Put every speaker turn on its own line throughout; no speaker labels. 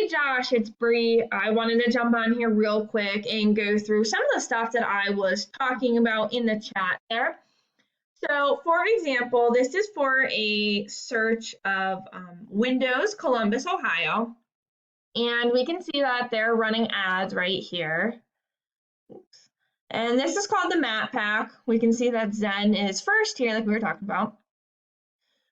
Hey Josh, it's Bree. I wanted to jump on here real quick and go through some of the stuff that I was talking about in the chat there. So, for example, this is for a search of Windows, Columbus, Ohio. And we can see that they're running ads right here. Oops. And this is called the map pack. We can see that Zen is first here, like we were talking about.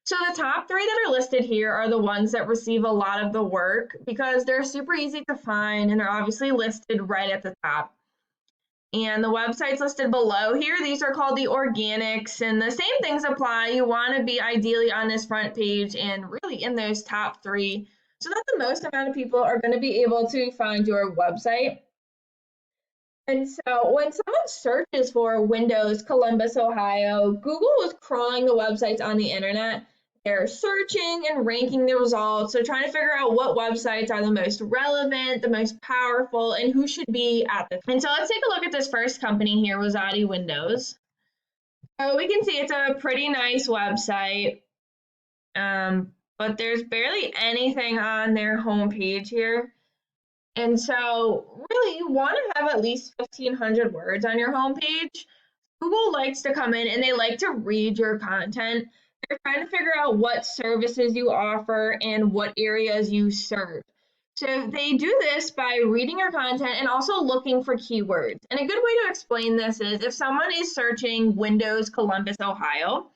So the top three that are listed here are the ones that receive a lot of the work because they're super easy to find and they're obviously listed right at the top. And the websites listed below here, these are called the organics, and the same things apply. You want to be ideally on this front page and really in those top three so that the most amount of people are going to be able to find your website. And so when someone searches for Windows, Columbus, Ohio, Google is crawling the websites on the internet. They're searching and ranking the results. So trying to figure out what websites are the most relevant, the most powerful, and who should be at the. And so let's take a look at this first company here, was Audi Windows. So we can see it's a pretty nice website, but there's barely anything on their homepage here. And so really you want to have at least 1,500 words on your homepage. Google likes to come in and they like to read your content. They're trying to figure out what services you offer and what areas you serve. So they do this by reading your content and also looking for keywords. And a good way to explain this is if someone is searching Windows Columbus, Ohio,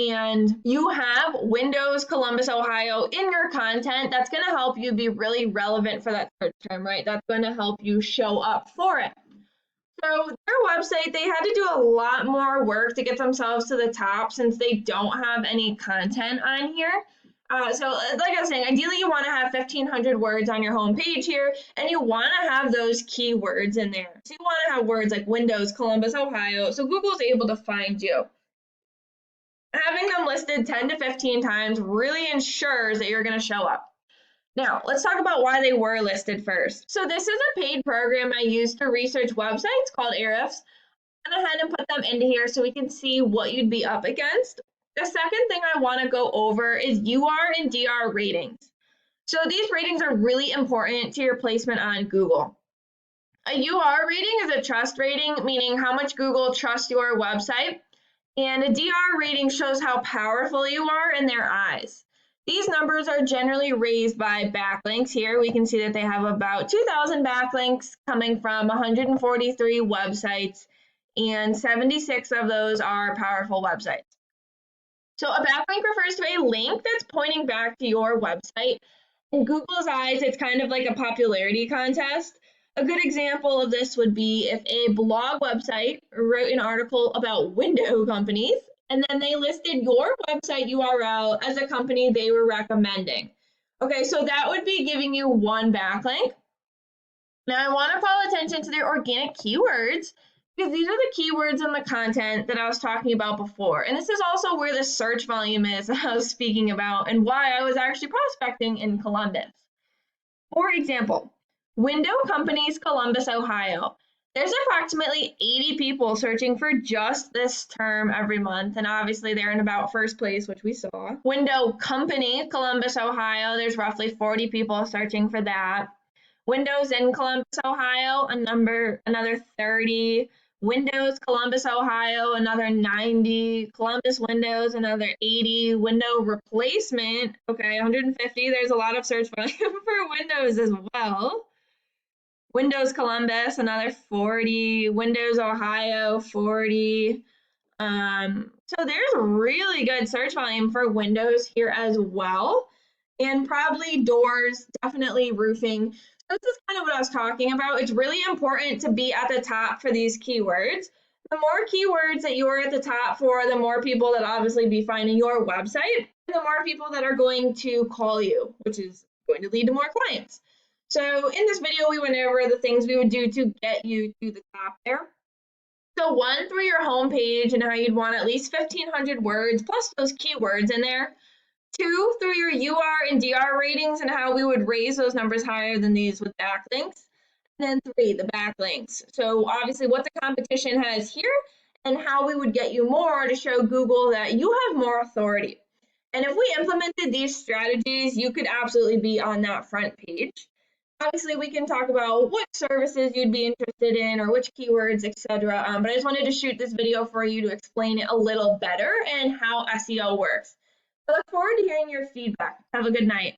and you have Windows Columbus, Ohio in your content, that's going to help you be really relevant for that search term, right? That's going to help you show up for it. So their website, they had to do a lot more work to get themselves to the top since they don't have any content on here. So like I was saying, ideally you want to have 1,500 words on your homepage here, and you want to have those keywords in there. So you want to have words like Windows, Columbus, Ohio, so Google's able to find you. Having them listed 10 to 15 times really ensures that you're going to show up. Now, let's talk about why they were listed first. So this is a paid program I use to research websites called Ahrefs. I went ahead and put them into here so we can see what you'd be up against. The second thing I want to go over is UR and DR ratings. So these ratings are really important to your placement on Google. A UR rating is a trust rating, meaning how much Google trusts your website. And a DR rating shows how powerful you are in their eyes. These numbers are generally raised by backlinks. Here we can see that they have about 2,000 backlinks coming from 143 websites, and 76 of those are powerful websites. So a backlink refers to a link that's pointing back to your website. In Google's eyes, it's kind of like a popularity contest. A good example of this would be if a blog website wrote an article about window companies, and then they listed your website URL as a company they were recommending. Okay, so that would be giving you one backlink. Now I want to call attention to their organic keywords because these are the keywords in the content that I was talking about before. And this is also where the search volume is that I was speaking about and why I was actually prospecting in Columbus. For example, window companies, Columbus, Ohio. There's approximately 80 people searching for just this term every month, and obviously they're in about first place, which we saw. Window company, Columbus, Ohio, there's roughly 40 people searching for that. Windows in Columbus, Ohio, another 30. Windows, Columbus, Ohio, another 90. Columbus Windows, another 80. Window replacement, okay, 150. There's a lot of search volume for Windows as well. Windows Columbus, another 40. Windows Ohio, 40. So there's really good search volume for Windows here as well. And probably doors, definitely roofing. So this is kind of what I was talking about. It's really important to be at the top for these keywords. The more keywords that you're at the top for, the more people that obviously be finding your website, and the more people that are going to call you, which is going to lead to more clients. So in this video, we went over the things we would do to get you to the top there. So one, through your homepage and how you'd want at least 1,500 words plus those keywords in there. Two, through your UR and DR ratings and how we would raise those numbers higher than these with backlinks. And then three, the backlinks. So obviously what the competition has here and how we would get you more to show Google that you have more authority. And if we implemented these strategies, you could absolutely be on that front page. Obviously, we can talk about what services you'd be interested in or which keywords, etc. But I just wanted to shoot this video for you to explain it a little better and how SEO works. I look forward to hearing your feedback. Have a good night.